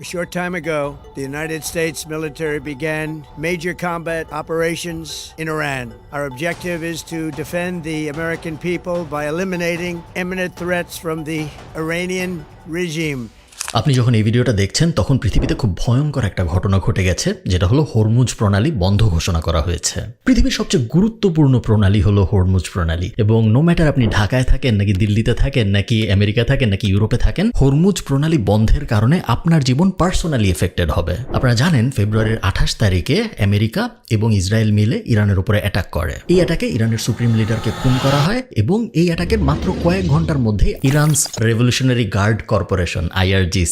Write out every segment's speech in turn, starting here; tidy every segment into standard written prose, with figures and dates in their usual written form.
A short time ago, the United States military began major combat operations in Iran. Our objective is to defend the American people by eliminating imminent threats from the Iranian regime. আপনি যখন এই ভিডিওটা দেখছেন তখন পৃথিবীতে খুব ভয়ঙ্কর একটা ঘটনা ঘটে গেছে, যেটা হলো হরমুজ প্রণালী বন্ধ ঘোষণা করা হয়েছে। পৃথিবীর সবচেয়ে গুরুত্বপূর্ণ প্রণালী হলো হরমুজ প্রণালী, এবং নো ম্যাটার আপনি ঢাকায় থাকেন নাকি দিল্লিতে থাকেন নাকি আমেরিকা থাকেন নাকি ইউরোপে থাকেন, হরমুজ প্রণালী বন্ধের কারণে আপনার জীবন পার্সোনালি এফেক্টেড হবে। আপনারা জানেন ফেব্রুয়ারির 28 তারিখে আমেরিকা এবং ইসরায়েল মিলে ইরানের উপরে অ্যাটাক করে। এই অ্যাটাকে ইরানের সুপ্রিম লিডারকে খুন করা হয়, এবং এই অ্যাটাকের মাত্র কয়েক ঘন্টার মধ্যে Iran's revolutionary guard corporation IRGC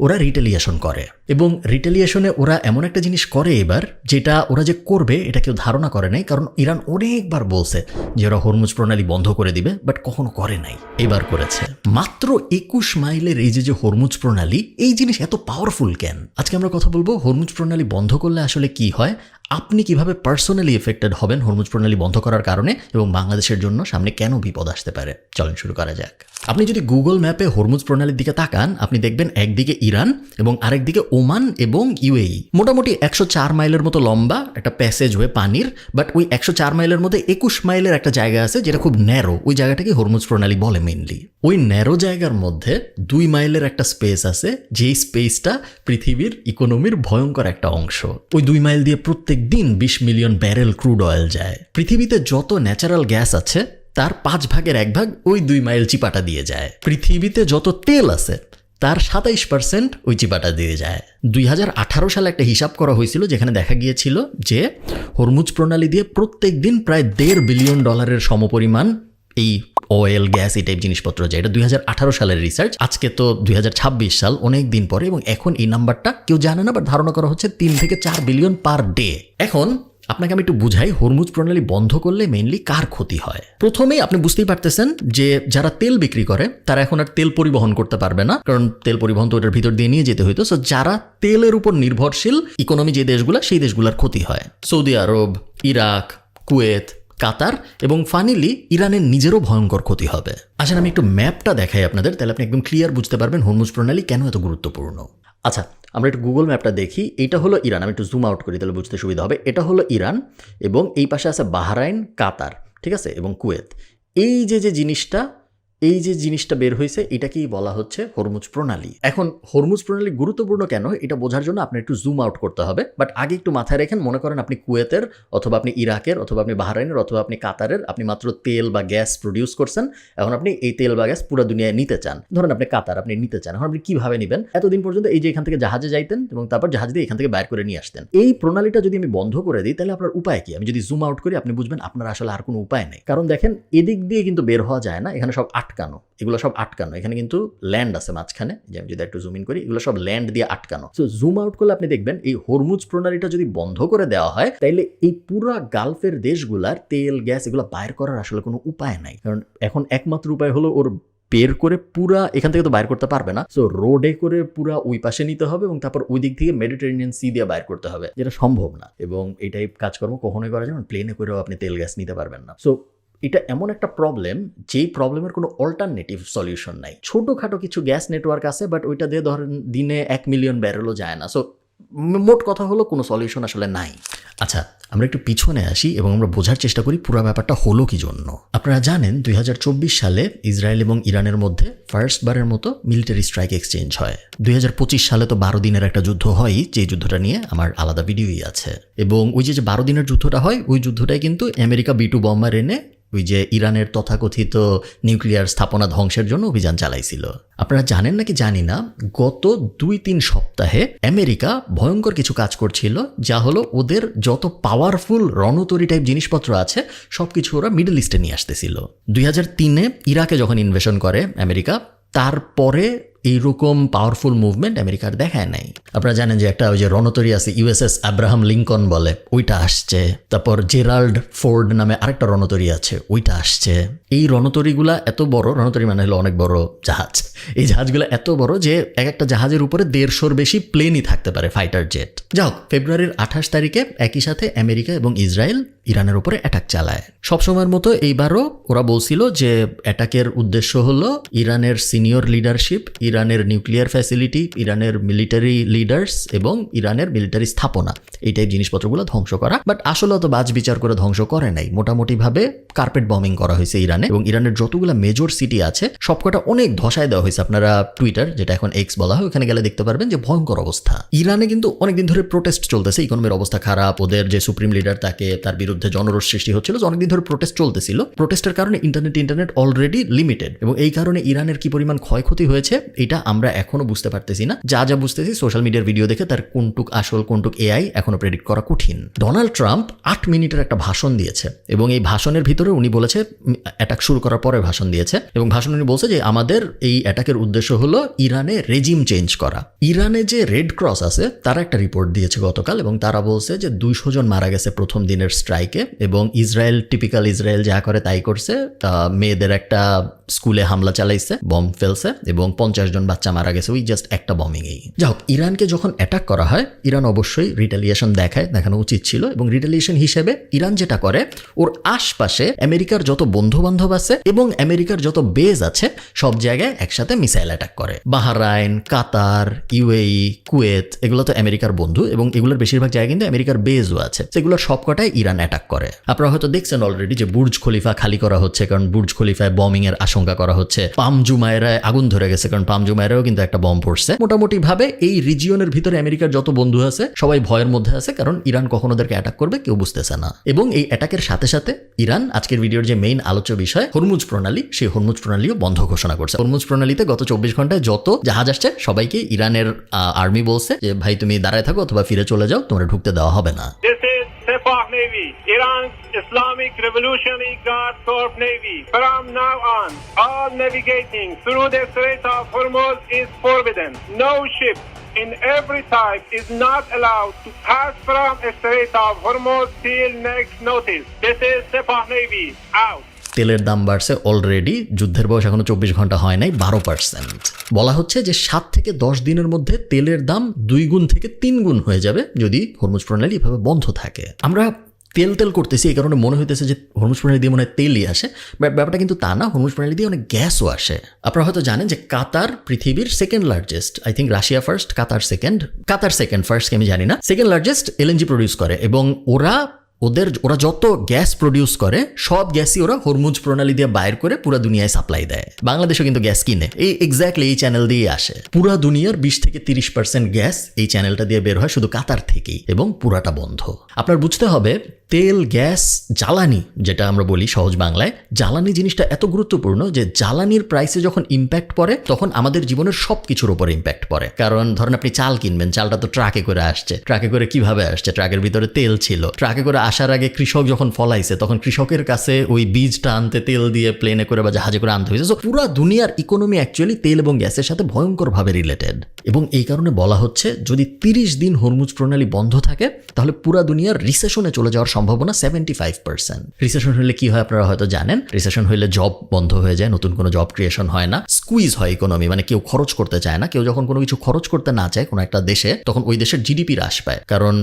ওরা রিটেলিয়েশন করে। এবং রিটেলিয়েশনে ওরা এমন একটা জিনিস করে এবার, যেটা ওরা যে করবে এটা কেউ ধারণা করে নাই, কারণ ইরান অনেকবার বলছে যে ওরা হরমুজ প্রণালী বন্ধ করে দিবে, বাট কখনো করে নাই, এবার করেছে। মাত্র 21 মাইলের এই যে হরমুজ প্রণালী, এই জিনিস এত পাওয়ারফুল কেন? আজকে আমরা কথা বলবো হরমুজ প্রণালী বন্ধ করলে আসলে কি হয়, আপনি কিভাবে পার্সোনালি এফেক্টেড হবেন হরমুজ প্রণালী বন্ধ করার কারণে, এবং বাংলাদেশের জন্য সামনে কেন বিপদ আসতে পারে। চলেন শুরু করা যাক। আপনি যদি গুগল ম্যাপে হরমুজ প্রণালীর দিকে তাকান, আপনি দেখবেন একদিকে ইরান এবং আরেকদিকে ওমান এবং UAE। মোটামুটি 104 মাইলের মতো লম্বা একটা প্যাসেজ হয়ে পানির, বাট ওই 104 মাইলের মধ্যে 21 মাইলের একটা জায়গা আছে যেটা খুব ন্যারো, ওই জায়গাটাকে হরমুজ প্রণালী বলে মেইনলি। ওই ন্যারো জায়গার মধ্যে 2 মাইলের একটা স্পেস আছে, যেই স্পেসটা পৃথিবীর ইকোনমির ভয়ঙ্কর একটা অংশ। ওই 2 মাইল দিয়ে প্রত্যেক দিন 20 মিলিয়ন ব্যারেল ক্রুড অয়েল যায়। পৃথিবীতে যত ন্যাচারাল গ্যাস আছে তার 5 ভাগের 1 ভাগ ওই 2 মাইল চিপাটা দিয়ে যায়। পৃথিবীতে যত তেল আছে তার 27% ওই চিপাটা দিয়ে যায়। 2018 সালে একটা হিসাব করা হয়েছিল, যেখানে দেখা গিয়েছিল যে হরমুজ প্রণালী দিয়ে প্রত্যেক দিন প্রায় $1.5 বিলিয়ন সমপরিমাণ এই অয়েল, গ্যাস, এই টাইপ জিনিসপত্র যায়। এটা 2018 সালের রিসার্চ। আজকে তো 2026 সাল, অনেক দিন পরে, এবং এখন এই নাম্বারটা কেউ জানে না, বাট ধারণা করা হচ্ছে 3 থেকে 4 বিলিয়ন পার ডে। এখন আপনাকে আমি একটু বুঝাই হরমুজ প্রণালী বন্ধ করলে মেইনলি কার ক্ষতি হয়। প্রথমেই আপনি বুঝতেই পারতেছেন যে যারা তেল বিক্রি করে তারা এখন আর তেল পরিবহন করতে পারবে না, কারণ তেল পরিবহন তো ওটার ভিতর দিয়ে নিয়ে যেতে হইতো। সো যারা তেলের উপর নির্ভরশীল ইকোনমি যে দেশগুলো, সেই দেশগুলোর ক্ষতি হয়। সৌদি আরব, ইরাক, কুয়েত, কাতার এবং ফাইনালি ইরানের নিজেরও ভয়ঙ্কর ক্ষতি হবে। আসলে আমি একটু ম্যাপটা দেখাই আপনাদের, তাহলে আপনি একদম ক্লিয়ার বুঝতে পারবেন হরমুজ প্রণালী কেন এত গুরুত্বপূর্ণ। আচ্ছা, আমরা একটু গুগল ম্যাপটা দেখি। এইটা হলো ইরান, আমি একটু জুম আউট করি তাহলে বুঝতে সুবিধা হবে। এটা হলো ইরান, এবং এই পাশে আছে বাহরাইন, কাতার, ঠিক আছে, এবং কুয়েত। এই যে জিনিসটা বের হয়েছে, এটাকেই বলা হচ্ছে হরমুজ প্রণালী। এখন হরমুজ প্রণালী গুরুত্বপূর্ণ কেন, এটা বোঝার জন্য আপনার একটু জুম আউট করতে হবে। বাট আগে একটু মাথায় রেখেন, মনে করেন আপনি কুয়েতের অথবা আপনি ইরাকের অথবা আপনি বাহরাইনের অথবা আপনি কাতারের, আপনি মাত্র তেল বা গ্যাস প্রডিউস করছেন। এখন আপনি এই তেল বা গ্যাস পুরো দুনিয়ায় নিতে চান। ধরেন আপনি কাতার, আপনি নিতে চান। এখন আপনি কিভাবে নেবেন? এতদিন পর্যন্ত এই যে এখান থেকে জাহাজে যাইতেন এবং তারপর জাহাজ দিয়ে এখান থেকে বাইর করে নিয়ে আসতেন। এই প্রণালীটা যদি আমি বন্ধ করে দিই, তাহলে আপনার উপায় কি? আমি যদি জুম আউট করি, আপনি বুঝবেন আপনার আসলে আর কোনো উপায় নেই। কারণ দেখেন, এদিক দিয়ে কিন্তু বের হওয়া যায় না, এখানে সব আটকানো, এগুলো সব আটকানো। এখানে কিন্তু ল্যান্ড আছে মাঝখানে, যে আমি যদি একটু জুম ইন করি, এগুলো সব ল্যান্ড দিয়ে আটকানো। সো জুম আউট করলে আপনি দেখবেন এই হরমুজ প্রণালীটা যদি বন্ধ করে দেওয়া হয়, তাইলে এই পুরা গালফের দেশগুলার তেল, গ্যাস এগুলো বাইর করার আসলে কোনো উপায় নাই। কারণ এখন একমাত্র উপায় হলো ওর বের করে পুরা এখান থেকে তো বাইর করতে পারবে না। সো রোডে করে পুরা ওই পাশে নিতে হবে, এবং তারপর ওই দিক থেকে মেডিটেরিয়ান সি দিয়ে বাইর করতে হবে, যেটা সম্ভব না। এবং এই টাইপ কাজকর্ম কখনোই করা যায় না, প্লেনে করেও আপনি তেল গ্যাস নিতে পারবেন না। সো এটা এমন একটা প্রবলেম, যেই প্রবলেমের কোনো অল্টারনেটিভ সলিউশন নাই। ছোটোখাটো কিছু গ্যাস নেটওয়ার্ক আছে, বাট ওইটা দিয়ে ধরেন দিনে 1 মিলিয়ন ব্যারেলও যায় না। সো মোট কথা হলো কোনো সলিউশন আসলে নাই। আচ্ছা, আমরা একটু পিছনে আসি এবং আমরা বোঝার চেষ্টা করি পুরো ব্যাপারটা হলো কি জন্য। আপনারা জানেন 2024 সালে ইসরায়েল এবং ইরানের মধ্যে ফার্স্টবারের মতো মিলিটারি স্ট্রাইক এক্সচেঞ্জ হয়। 2025 সালে তো 12 দিনের একটা যুদ্ধ হয়, যে যুদ্ধটা নিয়ে আমার আলাদা ভিডিওই আছে। এবং ওই যে 12 দিনের যুদ্ধটা হয়, ওই যুদ্ধটাই কিন্তু আমেরিকা B2 বম্বার এনে ওই যে ইরানের তথাকথিত নিউক্লিয়ার স্থাপনা ধ্বংসের জন্য অভিযান চালাইছিল। আপনারা জানেন নাকি জানি না, গত 2-3 সপ্তাহে আমেরিকা ভয়ঙ্কর কিছু কাজ করছিল, যা হলো ওদের যত পাওয়ারফুল রণতরী টাইপ জিনিসপত্র আছে সব কিছু ওরা মিডল ইস্টে নিয়ে আসতেছিল। 2003-এ ইরাকে যখন ইনভেশন করে আমেরিকা, তারপরে এইরকম পাওয়ারফুল মুভমেন্ট আমেরিকার দেখায় নাই। আপনারা জানেন যে একটা ওই যে রণতরী আছে USS আব্রাহাম লিঙ্কন বলে, ওইটা আসছে। তারপর জেরাল্ড ফোর্ড নামে আরেকটা রণতরী আছে, ওইটা আসছে। এই রণতরীগুলা এত বড়, রণতরী মানে হলো অনেক বড় জাহাজ। এই জাহাজগুলো এত বড় যে এক একটা জাহাজের উপরে 150-র বেশি প্লেনই থাকতে পারে, ফাইটার জেট। যাই হোক, ফেব্রুয়ারির 28 তারিখে একই সাথে আমেরিকা এবং ইসরায়েল ইরানের উপরে অ্যাটাক চালায়। সবসময়ের মতো এইবারও ওরা বলছিল যে অ্যাটাকের উদ্দেশ্য হলো ইরানের সিনিয়র লিডারশিপ, ইরানের নিউক্লিয়ার ফ্যাসিলিটি, ইরানের মিলিটারি লিডার্স এবং ইরানের মিলিটারি স্থাপনা, এই টাইপ জিনিসপত্রগুলো ধ্বংস করা। বাট আসলে অত বাজ বিচার করে ধ্বংস করে নাই, মোটামুটিভাবে কার্পেট বম্বিং করা হয়েছে ইরানে, এবং ইরানের যতগুলো মেজর সিটি আছে সবকটা অনেক ধসায় দেওয়া হয়েছে। আপনারা টুইটার, যেটা এখন এক্স বলা হয়, ওখানে গেলে দেখতে পারবেন যে ভয়ঙ্কর অবস্থা। ইরানে কিন্তু অনেকদিন ধরে প্রোটেস্ট চলতেছে, ইকোনমির অবস্থা খারাপ, ওদের যে সুপ্রিম লিডার তার বিরুদ্ধে জনরোষ সৃষ্টি হচ্ছিল, অনেকদিন ধরে প্রোটেস্ট চলতেছিল। প্রোটেস্টের কারণে ইন্টারনেট অলরেডি লিমিটেড, এবং এই কারণে ইরানের কি পরিমাণ ক্ষয়ক্ষতি হয়েছে এটা আমরা এখনো বুঝতে পারতেছি না। যা বুঝতেছি সোশ্যাল মিডিয়ার ভিডিও দেখে তার কোনটুক আসল কোনটুক এআই এখনো প্রেডিক্ট করা কঠিন। ডোনাল্ড ট্রাম্প 8 মিনিটের একটা ভাষণ দিয়েছে, এবং এই ভাষণের ভিতরে উনি বলেছে, অ্যাটাক শুরু করার পরে ভাষণ দিয়েছে, এবং ভাষণ উনি বলছে যে আমাদের এই অ্যাটাকের উদ্দেশ্য হলো ইরানে রেজিম চেঞ্জ করা। ইরানে যে রেড ক্রস আছে তারা একটা রিপোর্ট দিয়েছে গতকাল, এবং তারা বলছে যে 200 জন মারা গেছে প্রথম দিনের স্ট্রাইকে, এবং টিপিক্যাল ইসরায়েল যা করে তাই করছে। মেয়েদের একটা স্কুলে হামলা চালাইছে, বম ফেলছে, এবং 50 জন বাচ্চা মারা গেছে ওই জাস্ট একটা বমিংয়েই। যাই হোক, ইরানকে যখন অ্যাটাক করা হয় ইরান অবশ্যই রিটালিয়েশন দেখানো উচিত ছিল, এবং রিটালিয়েশন হিসেবে ইরান যেটা করে, ওর আশপাশে আমেরিকার যত বন্ধু বান্ধব আছে এবং আমেরিকার যত বেজ আছে সব জায়গায় একসাথে মিসাইল অ্যাটাক করে। বাহরাইন, কাতার, ইউএই, কুয়েত, এগুলো তো আমেরিকার বন্ধু, এবং এগুলোর বেশিরভাগ জায়গায় কিন্তু আমেরিকার বেজও আছে, সেগুলোর সবকটাই ইরান অ্যাটাক করে। আপনারা হয়তো দেখছেন অলরেডি যে বুর্জ খলিফা খালি করা হচ্ছে, কারণ বুর্জ খলিফায় বমিং এর আশঙ্কা করা হচ্ছে। পাম জুমায়রায় আগুন ধরে গেছে, কারণ পাম জুমায়রাও কিন্তু একটা বম পড়ছে। মোটামুটি ভাবে এই রিজিয়নের ভিতরে আমেরিকার যত বন্ধু আছে সবাই ভয়ের মধ্যে আছে, কারণ ইরান কখন ওদেরকে অ্যাটাক করবে কেউ বুঝতেছে না। এবং এই অ্যাটাকের সাথে সাথে ইরান আজকের ভিডিওর যে মেইন আলোচ্য বিষয় হরমুজ প্রণালী, সেই হরমুজ প্রণালীও বন্ধ ঘোষণা করছে। হরমুজ প্রণালীতে গত 24 ঘন্টায় যত জাহাজ আসছে সবাইকে ইরানের আর্মি বলছে যে ভাই তুমি দাঁড়ায় থাকো অথবা ফিরে চলে যাও, তোমরা ঢুকতে দেওয়া হবে না। Sepah Navy, Iran's Islamic Revolutionary Guard Corps Navy. From now on, all navigating through the Strait of Hormuz is forbidden. No ship in every type is not allowed to pass from the Strait of Hormuz till next notice. This is Sepah Navy, out. তেলের দাম বাড়ছে already, যুদ্ধের বয়স এখনো 24 ঘন্টা হয় নাই, 12%। বলা হচ্ছে যে 7 থেকে 10 দিনের মধ্যে তেলের দাম 2 গুণ থেকে 3 গুণ হয়ে যাবে যদি হরমুজ প্রণালী এভাবে বন্ধ থাকে। আমরা তেল করতেছি এই কারণে মনে হইতেছে যে হরমুজ প্রণালী দিয়ে মনে হয় তেলই আসে, বাট ব্যাপারটা কিন্তু তা না। হরমুজ প্রণালী দিয়ে অনেক গ্যাসও আসে। আপনারা হয়তো জানেন যে কাতার পৃথিবীর second largest, I think Russia first, Qatar second, ফার্স্টকে আমি জানি না, সেকেন্ড লার্জেস্ট এলএনজি প্রডিউস করে, এবং ওরা যত গ্যাস প্রডিউস করে সব গ্যাসই ওরা হরমুজ প্রণালী দিয়ে বাইর করে পুরো দুনিয়ায় সাপ্লাই দেয়। বাংলাদেশও কিন্তু গ্যাস কিনে, এই এক্স্যাক্টলি এই চ্যানেল দিয়ে আসে। পুরো দুনিয়ার 20 থেকে 30% গ্যাস এই চ্যানেলটা দিয়ে বের হয় শুধু কাতার থেকেই, এবং পুরাটা বন্ধ। আপনার বুঝতে হবে তেল, গ্যাস, জ্বালানি, যেটা আমরা বলি সহজ বাংলায়, জ্বালানি জিনিসটা এত গুরুত্বপূর্ণ যে জ্বালানির প্রাইসে যখন ইম্প্যাক্ট পড়ে তখন আমাদের জীবনের সব কিছুর উপর ইম্প্যাক্ট পড়ে। কারণ ধরেন আপনি চাল কিনবেন, চালটা তো ট্রাকে করে আসছে, ট্রাকে করে কিভাবে আসছে, ট্রাকের ভিতরে তেল ছিল, ট্রাকে করে আসার আগে কৃষক যখন ফলাইছে তখন কৃষকের কাছে ওই বীজটা আনতে তেল দিয়ে প্লেনে করে বা জাহাজে করে আনতে হয়েছে। পুরো দুনিয়ার ইকোনমি অ্যাকচুয়ালি তেল এবং গ্যাসের সাথে ভয়ঙ্করভাবে রিলেটেড, এবং এই কারণে বলা হচ্ছে যদি 30 দিন হরমুজ প্রণালী বন্ধ থাকে তাহলে পুরো দুনিয়ার রিসেশনে চলে যাওয়ার সম্ভাবনা 75%। রিসেশন হলে কি হয় আপনারা হয়তো জানেন, রিসেশন হলে জব বন্ধ হয়ে যায়, নতুন কোনো জব ক্রিয়েশন হয় না, স্কুইজ হয় ইকোনমি, মানে কেউ খরচ করতে চায় না। কেউ যখন কোনো কিছু খরচ করতে না চায় কোনো একটা দেশে, তখন ওই দেশের জিডিপি হ্রাস পায়। কারণ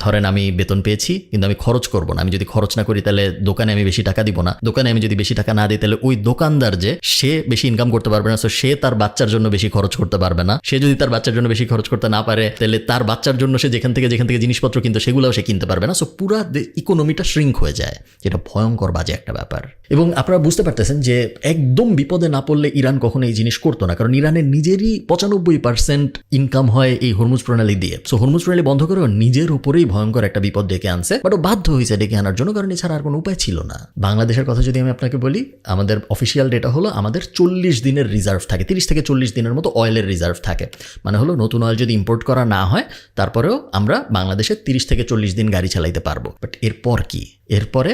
ধরেন আমি বেতন পেয়েছি কিন্তু আমি খরচ করব না, আমি যদি খরচ না করি তাহলে দোকানে আমি বেশি টাকা দিব না, দোকানে আমি যদি বেশি টাকা না দিই তাহলে ওই দোকানদার যে সে বেশি ইনকাম করতে পারবে না, সো সে তার বাচ্চার জন্য বেশি খরচ করতে পারবে না। সে যদি তার বাচ্চার জন্য বেশি খরচ করতে না পারে তাহলে তার বাচ্চার জন্য সে যেখান থেকে জিনিসপত্র কিনতো সেগুলোও সে কিনতে পারবে না। সো পুরো ইকোনমিটা শ্রিঙ্ক হয়ে যায়, যেটা ভয়ঙ্কর বাজে একটা ব্যাপার। এবং আপনারা বুঝতে পারতেছেন যে একদম বিপদে না পড়লে ইরান কখনো এই জিনিস করতো না, কারণ ইরানের নিজেরই 95% ইনকাম হয় এই হরমুজ প্রণালী দিয়ে। সো হরমুজ প্রণালী বন্ধ করে নিজের উপরেই ভয়ঙ্কর একটা বিপদ ডেকে আনছে, বাট ও বাধ্য হয়েছে ডেকে আনার জন্য, কারণ এছাড়া আর কোনো উপায় ছিল না। বাংলাদেশের কথা যদি আমি আপনাকে বলি, আমাদের অফিসিয়াল ডেটা হলো আমাদের 40 দিনের রিজার্ভ থাকে, 30 থেকে 40 দিনের মতো অয়েলের রিজার্ভ থাকে। মানে হলো নতুন অয়েল যদি ইম্পোর্ট করা না হয় তারপরেও আমরা বাংলাদেশে 30 থেকে 40 দিন গাড়ি চালাইতে পারবো। বাট এরপর কি? এরপরে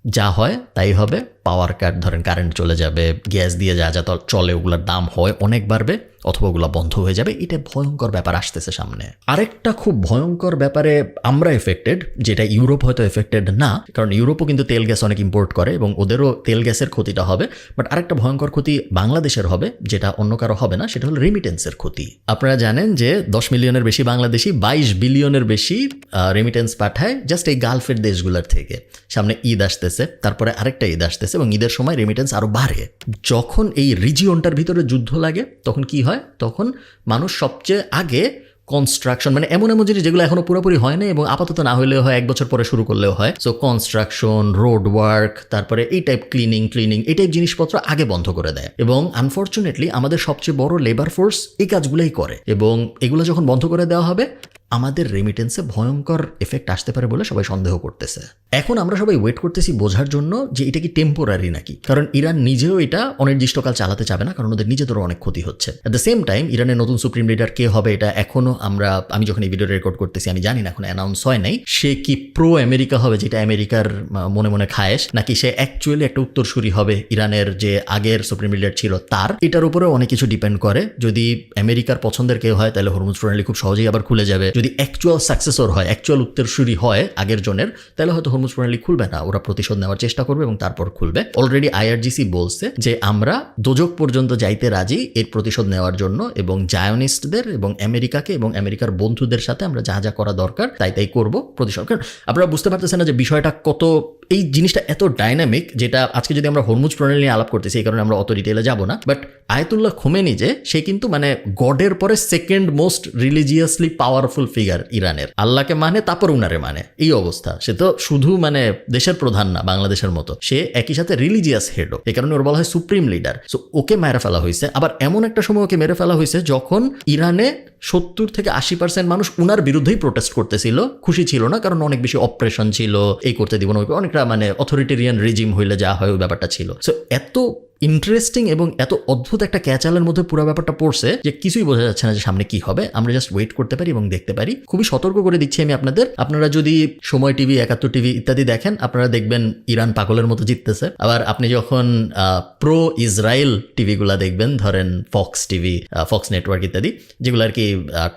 যা হয় তাই হবে, পাওয়ার কাট, ধরেন কারেন্ট চলে যাবে, গ্যাস দিয়ে যা যা চলে ওগুলোর দাম হয় অনেক বাড়বে, অথবা ওগুলো বন্ধ হয়ে যাবে। এটা ভয়ঙ্কর ব্যাপার আসতেছে সামনে। আরেকটা খুব ভয়ঙ্কর ব্যাপারে আমরা এফেক্টেড, যেটা ইউরোপ হয়তো এফেক্টেড না, কারণ ইউরোপও কিন্তু তেল গ্যাস অনেক ইম্পোর্ট করে এবং ওদেরও তেল গ্যাসের ক্ষতিটা হবে। বাট আরেকটা ভয়ঙ্কর ক্ষতি বাংলাদেশের হবে, যেটা অন্য কারো হবে না, সেটা হলো রেমিটেন্সের ক্ষতি। আপনারা জানেন যে 10 মিলিয়নের বেশি বাংলাদেশি 22 বিলিয়নের বেশি রেমিটেন্স পাঠায় জাস্ট এই গালফের দেশগুলোর থেকে। সামনে ঈদ আসতেছে, তারপরে আরেকটা ঈদ আসতেছে এবং ঈদের সময় রেমিটেন্স আরও বাড়ে। যখন এই রিজিয়নটার ভিতরে যুদ্ধ লাগে তখন কি হয়, তখন মানুষ সবচেয়ে আগে কনস্ট্রাকশন, মানে এমন এমন জিনিস যেগুলো এখনো পুরোপুরি হয় না এবং আপাতত না হলেও হয় 1 বছর পরে শুরু করলেও হয়, সো কনস্ট্রাকশন, রোড ওয়ার্ক, তারপরে এই টাইপ ক্লিনিং এই টাইপ জিনিসপত্র আগে বন্ধ করে দেয়। এবং আনফর্চুনেটলি আমাদের সবচেয়ে বড় লেবার ফোর্স এই কাজগুলোই করে, এবং এগুলো যখন বন্ধ করে দেওয়া হবে আমাদের রেমিটেন্সে ভয়ঙ্কর এফেক্ট আসতে পারে বলে সবাই সন্দেহ করতেছে। এখন আমরা সবাই ওয়েট করতেছি বোঝার জন্য যে এটা কি টেম্পোরারি নাকি, কারণ ইরান নিজেও এটা অনির্দিষ্টকাল চালাতে চাবে না, কারণ ওদের নিজেদেরও অনেক ক্ষতি হচ্ছে। অ্যাট দ্য সেম টাইম ইরানের নতুন সুপ্রিম লিডার কে হবে এটা এখনো আমি যখন এই ভিডিও রেকর্ড করতেছি আমি জানি না, এখন অ্যানাউন্স হয় নাই। সে কি প্রো আমেরিকা হবে, যেটা আমেরিকার মনে মনে খায়েশ, নাকি সে অ্যাকচুয়ালি একটা উত্তরসূরি হবে ইরানের যে আগের সুপ্রিম লিডার ছিল তার, এটার উপরেও অনেক কিছু ডিপেন্ড করে। যদি আমেরিকার পছন্দের কেউ হয় তাহলে হরমুজ প্রণালী খুব সহজেই আবার খুলে যাবে। যদি অ্যাকচুয়াল সাকসেসর হয়, অ্যাকচুয়াল উত্তরসূরি হয় আগের জনের, তাহলে হয়তো হরমুজ প্রণালী খুলবে না, ওরা প্রতিশোধ নেওয়ার চেষ্টা করবে এবং তারপর খুলবে। অলরেডি আইআরজিসি বলছে যে আমরা দোজক পর্যন্ত যাইতে রাজি এর প্রতিশোধ নেওয়ার জন্য, এবং জায়নিস্টদের এবং আমেরিকাকে এবং আমেরিকার বন্ধুদের সাথে আমরা যা যা করা দরকার তাই করব প্রতিশোধ। কারণ আপনারা বুঝতে পারতেছেন না যে বিষয়টা কত, এই জিনিসটা এত ডাইনামিক, যেটা আজকে যদি আমরা হরমুজ প্রণালী নিয়ে আলাপ করতেছি এই কারণে আমরা অত ডিটেলে যাব না। বাট আয়াতুল্লাহ খোমেনি যে সে কিন্তু মানে গডের পরে second most religiously powerful figure ইরানের, আল্লাহকে মানে তারপর উনারে মানে, এই অবস্থা। সে তো শুধু মানে দেশের প্রধান না বাংলাদেশের মতো, সে একই সাথে রিলিজিয়াস হেডও, এই কারণে ওর বলা হয় সুপ্রিম লিডার। সো ওকে মেরে ফেলা হয়েছে, আবার এমন একটা সময় ওকে মেরে ফেলা হয়েছে যখন ইরানে 70 থেকে 80% মানুষ উনার বিরুদ্ধেই প্রোটেস্ট করতেছিল, খুশি ছিল না, কারণ অনেক বেশি অপারেশন ছিল, এই করতে দিব না, অনেকটা মানে অথরিটেরিয়ান রিজিম হইলে যা হয় ওই ব্যাপারটা ছিল। সো এত ইন্টারেস্টিং এবং এত অদ্ভুত একটা ক্যাচালের মধ্যে পুরো ব্যাপারটা পড়ছে যে কিছুই বোঝা যাচ্ছে না যে সামনে কি হবে। আমরা জাস্ট ওয়েট করতে পারি এবং দেখতে পারি। খুবই সতর্ক করে দিচ্ছি আমি আপনাদের, আপনারা যদি সময় টিভি, 71 টিভি ইত্যাদি দেখেন, আপনারা দেখবেন ইরান পাগলের মতো জিততেছে। আবার আপনি যখন প্রো ইসরায়েল টিভিগুলা দেখবেন, ধরেন ফক্স টিভি, ফক্স নেটওয়ার্ক ইত্যাদি, যেগুলো আর কি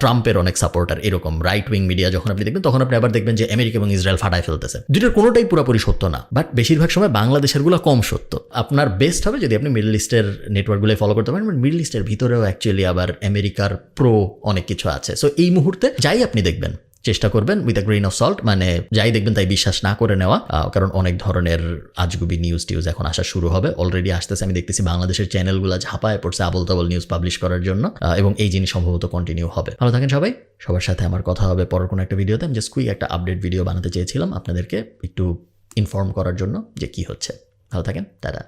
ট্রাম্পের অনেক সাপোর্টার, এরকম রাইট উইং মিডিয়া যখন আপনি দেখবেন, তখন আপনি আবার দেখবেন যে আমেরিকা এবং ইসরায়েল ফাটায় ফেলতেছে। দুটোর কোনোটাই পুরোপুরি সত্য না, বাট বেশিরভাগ সময় বাংলাদেশের গুলো কম সত্য। আপনার বেস্ট হবে যদি আপনি মিডল ইস্টের নেটওয়ার্কগুলো ফলো করতে পারেন। মিডল ইস্টের ভিতরেও অ্যাকচুয়ালি আবার আমেরিকার প্রো অনেক কিছু আছে। সো এই মুহূর্তে যাই আপনি দেখবেন চেষ্টা করবেন with a grain of salt, মানে যাই দেখবেন তাই বিশ্বাস না করে নেওয়া, কারণ অনেক ধরনের আজগুবি নিউজ এখন আসা শুরু হবে, অলরেডি আসতেছে। আমি দেখতেছি বাংলাদেশের চ্যানেলগুলো ঝাঁপায় পড়ছে আবল তাবল নিউজ পাবলিশ করার জন্য, এবং এই জিনিস সম্ভবত কন্টিনিউ হবে। ভালো থাকেন সবাই, সবার সাথে আমার কথা হবে পরের কোনো একটা ভিডিওতে। আমি জাস্ট কুইক একটা আপডেট ভিডিও বানাতে চেয়েছিলাম আপনাদেরকে একটু ইনফর্ম করার জন্য যে কি হচ্ছে। ভালো থাকেন, টাটা।